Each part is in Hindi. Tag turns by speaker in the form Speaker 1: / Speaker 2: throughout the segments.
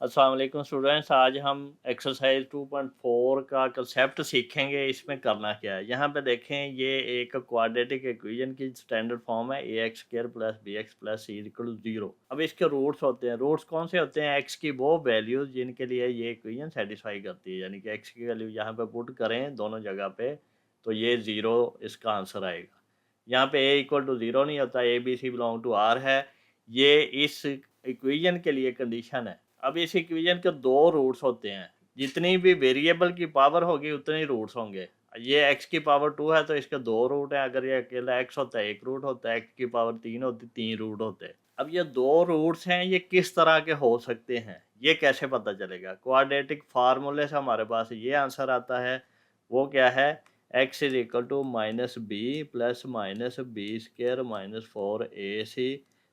Speaker 1: अस्सलाम वालेकुम स्टूडेंट्स। आज हम एक्सरसाइज 2.4 का कंसेप्ट सीखेंगे। इसमें करना क्या है, यहाँ पे देखें, ये एक क्वाड्रेटिक इक्वेशन की स्टैंडर्ड फॉर्म है ax square plus B X plus C equal 0। अब इसके रूट्स होते हैं। रूट्स कौन से होते हैं? x की वो वैल्यूज जिनके लिए ये इक्वेशन सेटिस्फाई करती है, यानी कि x की वैल्यू यहाँ पे पुट करें दोनों जगह पे तो ये 0 इसका आंसर आएगा। यहाँ पे a इक्वल टू 0 नहीं होता, A B C belong to r है। ये इस इक्वेशन के लिए कंडीशन है। अब इस इक्वेशन के दो रूट्स होते हैं। जितनी भी वेरिएबल की पावर होगी उतने ही रूट्स होंगे। ये x की पावर 2 है तो इसके दो रूट हैं। अगर ये अकेला x होता है एक रूट होता है, x की पावर 3 होती तीन रूट होते हैं। अब ये दो रूट्स हैं, ये किस तरह के हो सकते हैं, ये कैसे पता चलेगा? क्वाड्रेटिक फार्मूले से हमारे पास ये आंसर आता है। वो क्या है? x is equal to minus B plus minus B square minus 4ac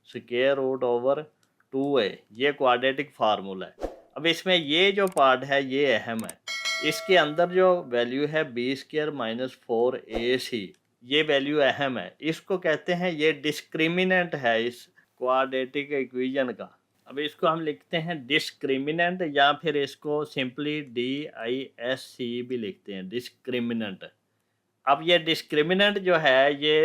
Speaker 1: square root over 2a। ये क्वाड्रेटिक फार्मूला है। अब इसमें ये जो पार्ट है ये अहम है। इसके अंदर जो वैल्यू है बी स्केयर माइनस 4ac, ये वैल्यू अहम है। इसको कहते हैं, ये डिस्क्रिमिनेंट है इस क्वाड्रेटिक इक्वेशन का। अब इसको हम लिखते हैं डिस्क्रिमिनेंट, या फिर इसको सिंपली DISC भी लिखते हैं, डिस्क्रिमिनेंट। अब ये डिस्क्रिमिनेंट जो है ये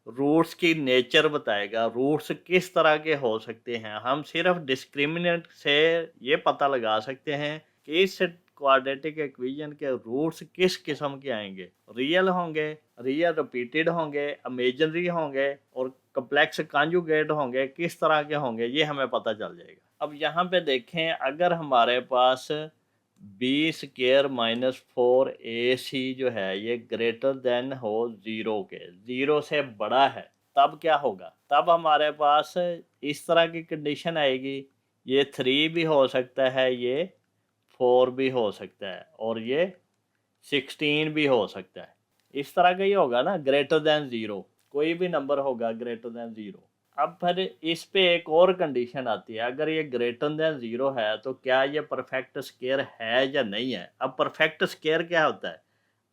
Speaker 1: रूट्स की नेचर बताएगा। रूट्स किस तरह के हो सकते हैं, हम सिर्फ डिस्क्रिमिनेंट से ये पता लगा सकते हैं कि इस क्वाड्रेटिक इक्वेशन के रूट्स किस किस्म के आएंगे। रियल होंगे, रियल रिपीटेड होंगे, इमेजिनरी होंगे और कम्प्लेक्स कॉन्जुगेट होंगे। किस तरह के होंगे ये हमें पता चल जाएगा। अब यहाँ पे देखें, अगर हमारे पास बी स्केयर माइनस 4ac जो है ये ग्रेटर देन हो 0 के, 0 से बड़ा है, तब क्या होगा? तब हमारे पास इस तरह की कंडीशन आएगी। ये 3 भी हो सकता है, ये 4 भी हो सकता है और ये 16 भी हो सकता है। इस तरह का ही होगा ना, ग्रेटर देन 0। कोई भी नंबर होगा ग्रेटर देन 0। अब फिर इस पे एक और कंडीशन आती है। अगर ये ग्रेटर देन 0 है तो क्या ये परफेक्ट स्क्वायर है या नहीं है? अब परफेक्ट स्क्वायर क्या होता है?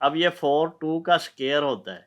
Speaker 1: अब ये 4 2 का स्क्वायर होता है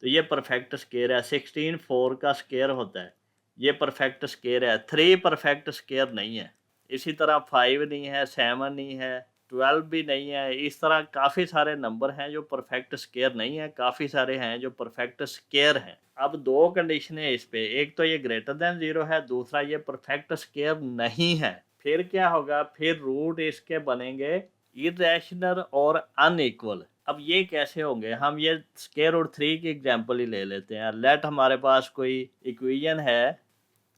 Speaker 1: तो ये परफेक्ट स्क्वायर है। 16 4 का स्क्वायर होता है, ये परफेक्ट स्क्वायर है। 3 परफेक्ट स्क्वायर नहीं है। इसी तरह 5 नहीं है, 7 नहीं है, 12 भी नहीं है। इस तरह काफ़ी सारे नंबर हैं जो परफेक्ट स्क्वायर नहीं है, काफ़ी सारे हैं जो परफेक्ट स्क्वायर हैं। अब दो कंडीशन है इस पे, एक तो ये ग्रेटर देन 0 है, दूसरा ये परफेक्ट स्क्वायर नहीं है। फिर क्या होगा? फिर रूट इसके बनेंगे इरेशनल और अनइक्वल। अब ये कैसे होंगे? हम ये स्क्वायर रूट 3 की एग्जांपल ही ले लेते हैं। लेट हमारे पास कोई इक्वेशन है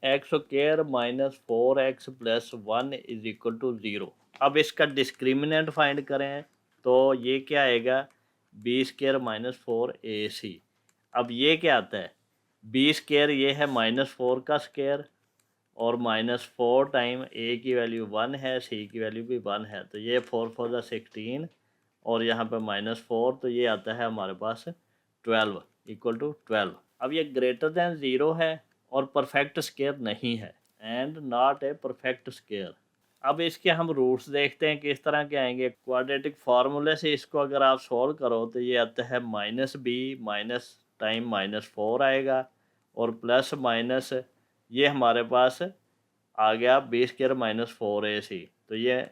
Speaker 1: X square minus 4x plus 1 is equal to 0। अब इसका डिस्क्रिमिनेंट फाइंड करें तो ये क्या आएगा? B square minus 4ac। अब ये क्या आता है? बी स्क्वायर ये है माइनस 4 का स्क्वायर और माइनस 4 टाइम ए की वैल्यू 1 है, सी की वैल्यू भी 1 है, तो ये 4 4 ज़ा 16 और यहाँ पे माइनस 4, तो ये आता है हमारे पास 12 इक्वल टू 12। अब ये ग्रेटर देन 0 है और परफेक्ट स्क्वायर नहीं है, and not a perfect square. अब इसके हम रूट्स देखते हैं किस तरह के आएंगे। क्वाड्रेटिक फार्मूले से इसको अगर आप सॉल्व करो तो ये आता है minus B minus time minus 4 आएगा और प्लस माइनस ये हमारे पास आ गया बी स्क्वायर माइनस 4ac। तो ये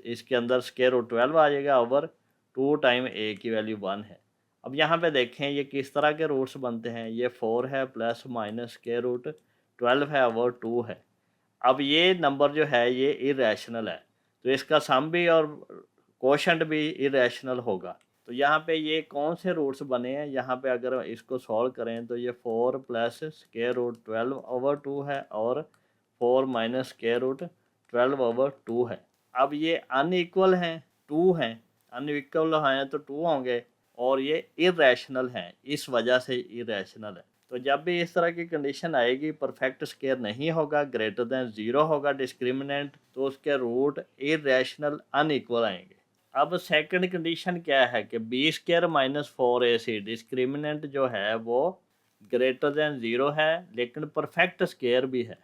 Speaker 1: इसके अंदर स्क्वायर रूट 12 आ जाएगा ओवर 2 टाइम ए की वैल्यू 1 है। अब यहाँ पे देखें ये किस तरह के रूट्स बनते हैं। ये 4 है प्लस माइनस स्क्वायर रूट 12 है ओवर 2 है। अब ये नंबर जो है ये इरेशनल है, तो इसका सम भी और कोशंट भी इरेशनल होगा। तो यहाँ पे ये कौन से रूट्स बने हैं? यहाँ पे अगर इसको सॉल्व करें तो ये 4 प्लस स्क्वायर रूट 12 ओवर 2 है और 4 माइनस स्क्वायर रूट 12 ओवर 2 है। अब ये अनइक्वल हैं, 2 हैं, अनइक्वल हैं तो 2 होंगे और ये इरेशनल हैं, इस वजह से इरेशनल है। तो जब भी इस तरह की कंडीशन आएगी, परफेक्ट स्क्वायर नहीं होगा, ग्रेटर देन 0 होगा डिस्क्रिमिनेंट, तो उसके रूट इरेशनल अनइक्वल आएंगे। अब सेकंड कंडीशन क्या है कि B square minus 4ac discriminant जो है वो ग्रेटर देन 0 है लेकिन परफेक्ट स्क्वायर भी है।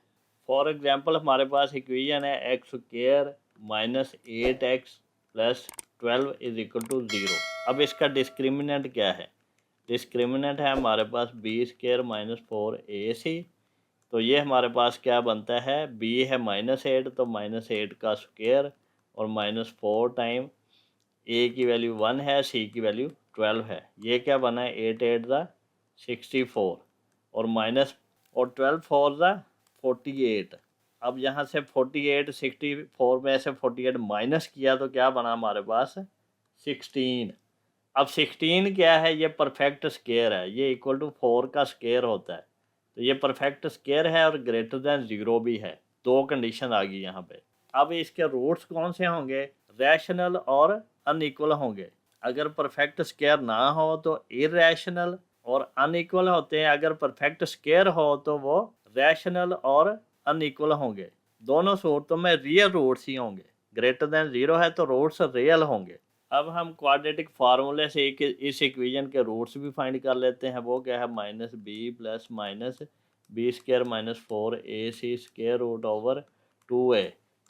Speaker 1: फॉर एग्जांपल हमारे पास इक्वेशन है X square minus 8x plus 12 is equal to 0। अब इसका डिस्क्रिमिनेंट क्या है? डिस्क्रिमिनेंट है हमारे पास बी स्क्वायर माइनस 4ac तो ये हमारे पास क्या बनता है, b है -8, तो -8 का स्क्वायर और -4 टाइम a की वैल्यू 1 है, c की वैल्यू 12 है। ये क्या बना है, 8 8 ज़ा 64 और माइनस और 12 4 ज़ा 48। अब यहाँ से 48 64 में से 48 माइनस किया तो क्या बना हमारे पास 16। अब 16 क्या है, ये परफेक्ट स्क्वायर है, ये इक्वल टू 4 का स्क्वायर होता है। तो ये परफेक्ट स्क्वायर है और ग्रेटर देन 0 भी है। दो कंडीशन आ गई यहाँ पे। अब इसके रूट्स कौन से होंगे, रैशनल और अनइक्वल होंगे। अगर परफेक्ट स्क्वायर ना हो तो इरेशनल और अनइक्वल होते हैं। अगर परफेक्ट स्क्वायर हो तो वो रैशनल और अनइक्वल होंगे। दोनों सूरतों में रियल रूट्स ही होंगे। ग्रेटर देन 0 है तो रूट्स रियल होंगे। अब हम क्वाड्रेटिक फार्मूले से इस इक्वेशन के रूट्स भी फाइंड कर लेते हैं। वो क्या है, -b plus -b² - 4ac square root over 2a।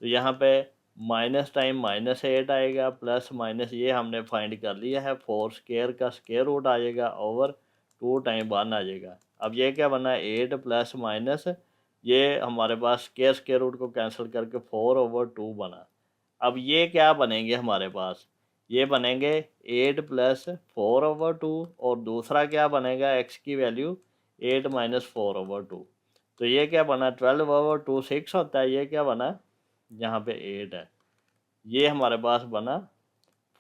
Speaker 1: तो यहाँ पे माइनस टाइम -8 आएगा, प्लस माइनस ये हमने फाइंड कर लिया है, 4 स्क्वायर का स्क्वायर रूट आ जाएगा ओवर 2 टाइम 1 आ जाएगा। अब ये क्या बना, 8 प्लस माइनस ये हमारे पास स्क्वायर रूट को कैंसिल करके 4/2 बना। अब ये क्या बनेंगे हमारे पास, ये बनेंगे 8 प्लस 4/2 और दूसरा क्या बनेगा, x की वैल्यू 8 माइनस 4/2। तो ये क्या बना, 12/2 6 होता है। ये क्या बना, यहाँ पे 8 है। ये हमारे पास बना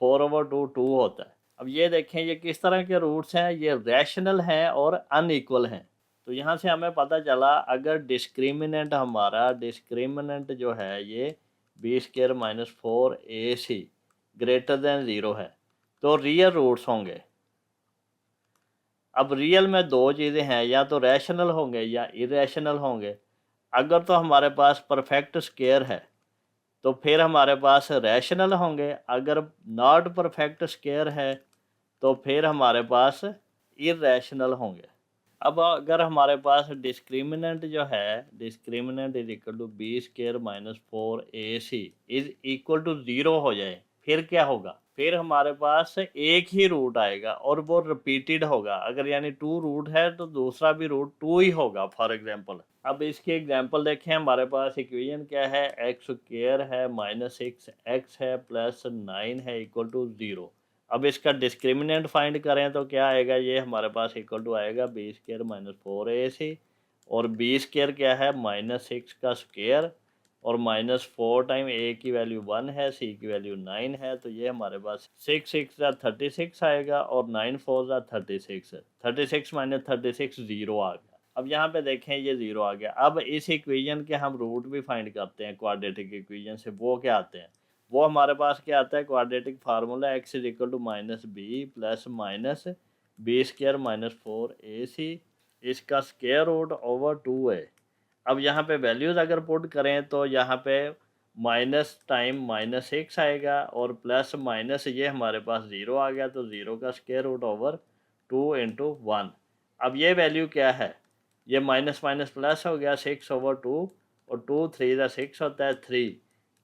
Speaker 1: 4/2 2 होता है। अब ये देखें ये किस तरह के रूट्स हैं, ये रैशनल हैं और अनइक्वल हैं। तो यहाँ से हमें पता चला अगर डिस्क्रिमिनेंट हमारा डिस्क्रिमिनेंट जो है ये b² - 4ac ग्रेटर देन 0 है तो रियल रूट्स होंगे। अब रियल में दो चीज़ें हैं, या तो रैशनल होंगे या इरेशनल होंगे। अगर तो हमारे पास परफेक्ट स्क्वायर है तो फिर हमारे पास रैशनल होंगे। अगर नॉट परफेक्ट स्क्वायर है तो फिर हमारे पास इरेशनल होंगे। अब अगर हमारे पास डिस्क्रिमिनेंट जो है, discriminant is equal to b² - 4ac is equal to 0 हो जाए, फिर क्या होगा, फिर हमारे पास एक ही रूट आएगा और वो रिपीटेड होगा। अगर यानी 2 रूट है तो दूसरा भी रूट 2 ही होगा फॉर एग्जांपल। अब इसकी एग्जांपल देखें, हमारे पास इक्वेशन क्या है, x² है -6x है प्लस 9 है इक्वल टू 0। अब इसका डिस्क्रिमिनेंट फाइंड करें तो क्या आएगा, ये हमारे पास इक्वल टू आएगा b² - 4ac और b² क्या है, -6 का स्क्वायर और -4 टाइम a की वैल्यू 1 है, c की वैल्यू 9 है। तो ये हमारे पास 6 6 36 आएगा और 9 4 36, 36 माइनस 36 0 आ गया। अब यहाँ पे देखें ये 0 आ गया। अब इस इक्वेशन के हम रूट भी फाइंड करते हैं क्वाड्रेटिक इक्वेशन से। वो क्या आते हैं, वो हमारे पास क्या आता है, quadratic formula x is equal to -b plus -b² - 4ac इसका स्क्वायर रूट ओवर 2a। अब यहाँ पे वैल्यूज़ अगर पुट करें तो यहाँ पे माइनस टाइम -6 आएगा और प्लस माइनस ये हमारे पास 0 आ गया, तो 0 का स्क्वायर रूट ओवर 2 × 1। अब ये वैल्यू क्या है, ये माइनस माइनस प्लस हो गया 6/2 और 2 3 6 होता है 3।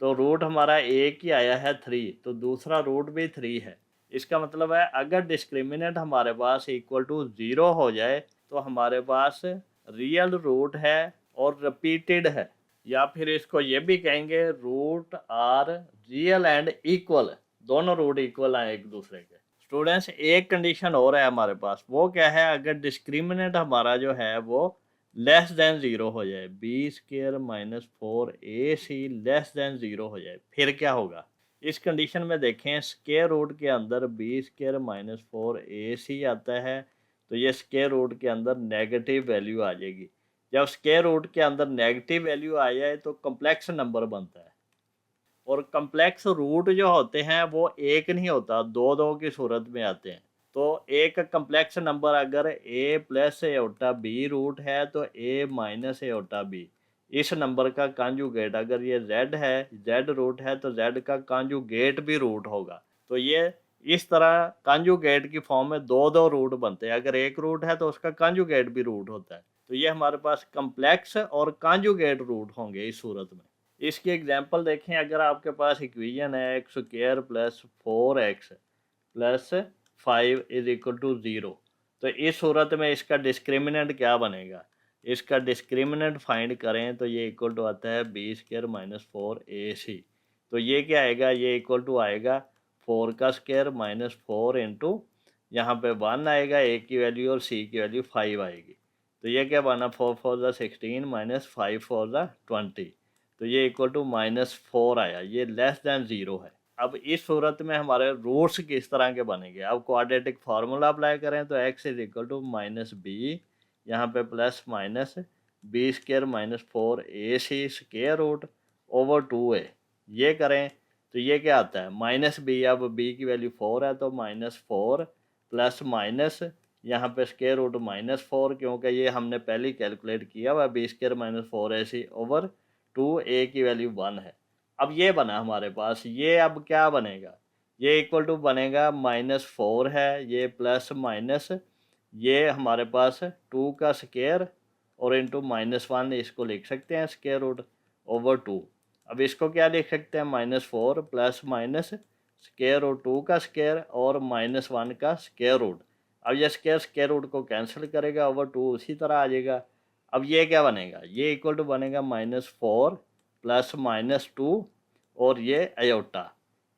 Speaker 1: तो रूट हमारा एक ही आया है 3, तो दूसरा रूट भी 3 है। इसका मतलब है अगर डिस्क्रिमिनेंट हमारे पास इक्वल टू 0 हो जाए तो हमारे पास रियल रूट है और रिपीटेड है, या फिर इसको ये भी कहेंगे root are real and equal. दोनों रूट इक्वल हैं एक दूसरे के। स्टूडेंट्स एक कंडीशन और है हमारे पास, वो क्या है, अगर डिस्क्रिमिनेंट हमारा जो है वो लेस देन 0 हो जाए, b² - 4ac लेस देन 0 हो जाए, फिर क्या होगा। इस कंडीशन में देखें स्क्वायर रूट के अंदर b² - 4ac आता है तो ये स्क्वायर रूट के अंदर नेगेटिव वैल्यू आ जाएगी। जब स्क्वायर रूट के अंदर नेगेटिव वैल्यू आ जाए तो कम्प्लेक्स नंबर बनता है, और कम्प्लेक्स रूट जो होते हैं वो एक नहीं होता, दो दो की सूरत में आते हैं। तो एक कम्प्लेक्स नंबर अगर a plus iota b root है तो a माइनस एओटा b इस नंबर का कॉन्जुगेट, अगर ये z है, z रूट है तो z का कॉन्जुगेट भी रूट होगा। तो ये इस तरह कॉन्जुगेट की फॉर्म में दो दो रूट बनते हैं। अगर एक रूट है तो उसका कॉन्जुगेट भी रूट होता है। तो ये हमारे पास कम्प्लेक्स और कॉन्जुगेट रूट होंगे इस सूरत में। इसकी एग्जांपल देखें, अगर आपके पास इक्वेशन है x² plus 4x plus 5 is equal to 0, तो इस सूरत में इसका डिस्क्रिमिनेंट क्या बनेगा। इसका डिस्क्रिमिनेंट फाइंड करें तो ये इक्वल टू आता है बी स्क्र माइनस 4ac। तो ये क्या आएगा, ये इक्वल टू आएगा 4 का स्क्र माइनस 4 इंटू यहाँ पे 1 आएगा, ए की वैल्यू और सी की वैल्यू 5 आएगी। तो ये क्या बना, 4 4 ज़ा 16 माइनस 5 4 ज़ा 20। तो ये इक्वल टू -4 आया, ये लेस दैन 0 है। अब इस सूरत में हमारे रूट्स किस तरह के बनेंगे। अब क्वाड्रेटिक फार्मूला अप्लाई करें तो x is equal to minus B, यहाँ पे plus minus B square minus 4ac square root over 2a। ये करें तो ये क्या आता है, माइनस बी, अब b की वैल्यू 4 है तो -4 प्लस माइनस यहाँ पे स्क्र रूट -4, क्योंकि ये हमने पहले कैलकुलेट किया हुआ B square minus 4ac over 2a की वैल्यू 1 है। अब ये बना हमारे पास, ये अब क्या बनेगा, ये इक्वल टू बनेगा -4 है, ये प्लस माइनस ये हमारे पास 2 का स्क्वायर और इंटू -1, इसको लिख सकते हैं स्क्वायर रूट ओवर 2। अब इसको क्या लिख सकते हैं, -4 प्लस माइनस स्क्वायर रूट 2 का स्क्वायर और -1 का स्क्वायर रूट। अब ये स्क्वायर रूट को कैंसिल करेगा, ओवर 2 उसी तरह आ जाएगा। अब ये क्या बनेगा, ये इक्वल टू बनेगा -4 प्लस -2 और ये अयोटा,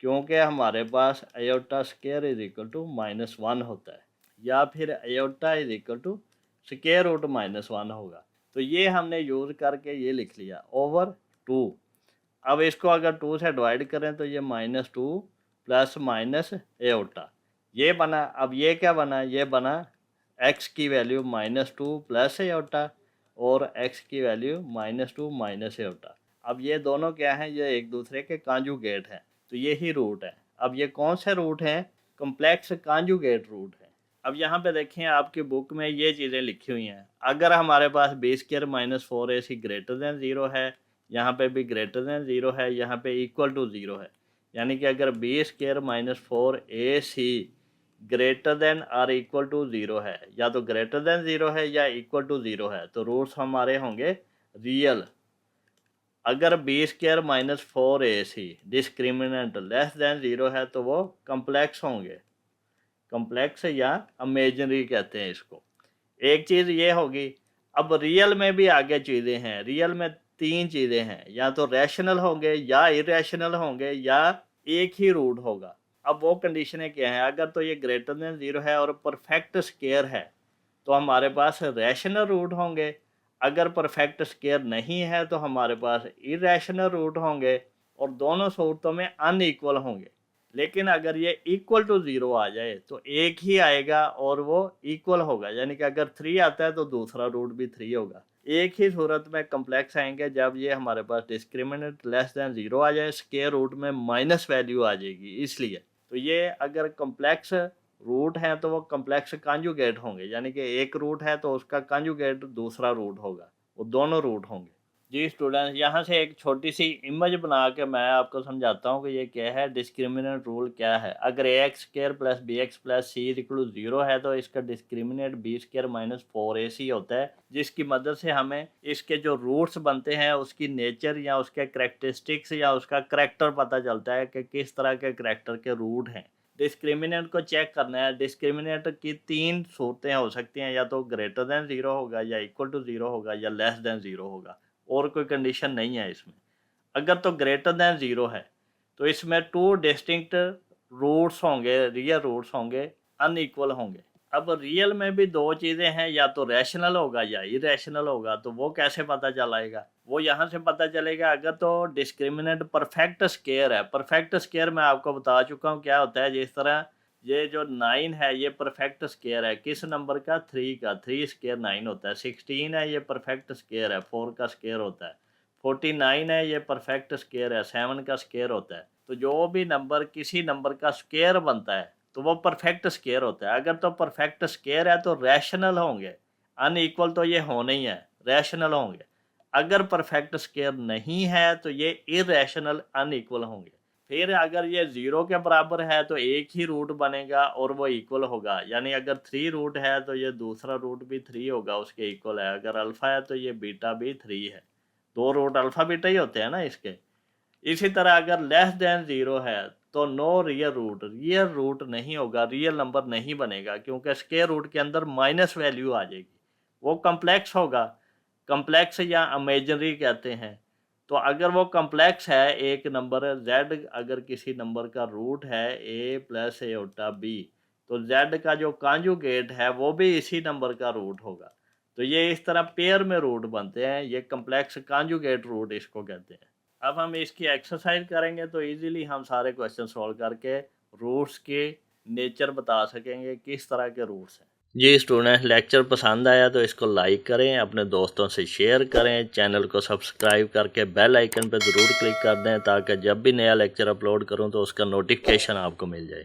Speaker 1: क्योंकि हमारे पास iota square is equal to -1 होता है, या फिर iota is equal to square root -1 होगा। तो ये हमने यूज़ करके ये लिख लिया ओवर 2। अब इसको अगर 2 से डिवाइड करें तो ये -2 प्लस माइनस अयोटा ये बना। अब ये क्या बना, ये बना x की वैल्यू -2 प्लस अयोटा और x की वैल्यू -2 माइनस अयोटा। अब ये दोनों क्या हैं, ये एक दूसरे के कांजुगेट हैं, तो यही रूट है। अब ये कौन से रूट हैं, कॉम्प्लेक्स कांजुगेट रूट है। अब यहाँ पे देखें आपकी बुक में ये चीज़ें लिखी हुई हैं। अगर हमारे पास B square minus 4ac greater than 0 है, यहाँ पे भी ग्रेटर दैन 0 है, यहाँ पे इक्वल टू 0 है, यानी कि अगर B square minus 4ac greater than और इक्वल टू 0 है, या तो ग्रेटर देन 0 है या इक्वल टू 0 है, तो रूट्स हमारे होंगे रियल। अगर B square minus 4ac discriminant less than 0 है तो वो कम्प्लेक्स होंगे, कम्प्लेक्स या इमेजिनरी कहते हैं इसको। एक चीज़ ये होगी। अब रियल में भी आगे चीज़ें हैं, रियल में 3 चीज़ें हैं, या तो रैशनल होंगे या इरेशनल होंगे या एक ही रूट होगा। अब वो कंडीशनें क्या हैं, अगर तो ये ग्रेटर देन 0 है और परफेक्ट स्क्वायर है तो हमारे पास रैशनल रूट होंगे। अगर परफेक्ट स्क्वायर नहीं है तो हमारे पास इरेशनल रूट होंगे और दोनों सूरतों में अनइक्वल होंगे। लेकिन अगर ये इक्वल टू 0 आ जाए तो एक ही आएगा और वो इक्वल होगा, यानी कि अगर 3 आता है तो दूसरा रूट भी 3 होगा। एक ही सूरत में कम्प्लेक्स आएंगे जब ये हमारे पास डिस्क्रिमिनेंट लेस देन 0 आ जाए, स्क्वायर रूट में माइनस वैल्यू आ जाएगी इसलिए। तो ये अगर कम्प्लेक्स रूट है तो वो कम्प्लेक्स कॉन्जुगेट होंगे, यानी कि एक रूट है तो उसका कॉन्जुगेट दूसरा रूट होगा, वो दोनों रूट होंगे। जी स्टूडेंट्स, यहाँ से एक छोटी सी इमेज बना के मैं आपको समझाता हूँ कि ये क्या है, डिस्क्रिमिनेंट रूल क्या है। अगर ax square plus B X plus C equal to 0 है तो इसका discriminant B square minus 4ac होता है, जिसकी मदद से हमें इसके जो रूट्स बनते हैं उसकी नेचर या उसके करेक्टरिस्टिक्स या उसका करेक्टर पता चलता है कि किस तरह के करेक्टर के रूट हैं। डिस्क्रिमिनेंट को चेक करना है, डिस्क्रिमिनेंट की 3 सूरतें हो सकती हैं, या तो ग्रेटर देन 0 होगा या इक्वल टू 0 होगा या लेस देन 0 होगा, और कोई कंडीशन नहीं है इसमें। अगर तो ग्रेटर देन 0 है तो इसमें 2 डिस्टिंक्ट रूट्स होंगे, रियल रूट्स होंगे, अनइक्वल होंगे। अब रियल में भी 2 चीज़ें हैं, या तो रैशनल होगा या इरेशनल होगा, तो वो कैसे पता चलाएगा, वो यहाँ से पता चलेगा। अगर तो डिस्क्रिमिनेंट परफेक्ट स्क्वायर है, परफेक्ट स्क्वायर मैं आपको बता चुका हूँ क्या होता है। जिस तरह ये जो 9 है ये परफेक्ट स्क्वायर है, किस नंबर का, 3 का, 3 स्क्वायर 9 होता है। 16 है ये परफेक्ट स्क्वायर है, 4 का स्क्वायर होता है। 49 है ये परफेक्ट स्क्वायर है, 7 का स्क्वायर होता है। तो जो भी नंबर किसी नंबर का स्क्वायर बनता है तो वो परफेक्ट स्क्वायर होता है। अगर तो परफेक्ट स्क्वायर है तो रैशनल होंगे, अनइक्वल तो ये होने ही है, रैशनल होंगे। अगर परफेक्ट स्क्वायर नहीं है तो ये इरेशनल अनइक्वल होंगे। फिर अगर ये 0 के बराबर है तो एक ही रूट बनेगा और वो इक्वल होगा, यानी अगर 3 रूट है तो ये दूसरा रूट भी 3 होगा, उसके इक्वल है। अगर अल्फ़ा है तो ये बीटा भी 3 है, 2 रूट अल्फ़ा बीटा ही होते हैं ना इसके। इसी तरह अगर लेस देन 0 है तो no real root, real root नहीं होगा, रियल नंबर नहीं बनेगा, क्योंकि स्क्वायर रूट के अंदर माइनस वैल्यू आ जाएगी, वो कम्प्लेक्स होगा। कम्प्लेक्स या इमेजिनरी कहते हैं। तो अगर वो कम्प्लेक्स है एक नंबर z, अगर किसी नंबर का रूट है a प्लस एओटा b, तो z का जो कॉन्जुगेट है वो भी इसी नंबर का रूट होगा। तो ये इस तरह पेयर में रूट बनते हैं, ये कम्प्लेक्स कॉन्जुगेट रूट इसको कहते हैं। अब हम इसकी एक्सरसाइज करेंगे तो इजीली हम सारे क्वेश्चन सॉल्व करके रूट्स के नेचर बता सकेंगे, किस तरह के रूट्स हैं। जी स्टूडेंट, लेक्चर पसंद आया तो इसको लाइक करें, अपने दोस्तों से शेयर करें, चैनल को सब्सक्राइब करके बेल आइकन पर ज़रूर क्लिक कर दें ताकि जब भी नया लेक्चर अपलोड करूं तो उसका नोटिफिकेशन आपको मिल जाए।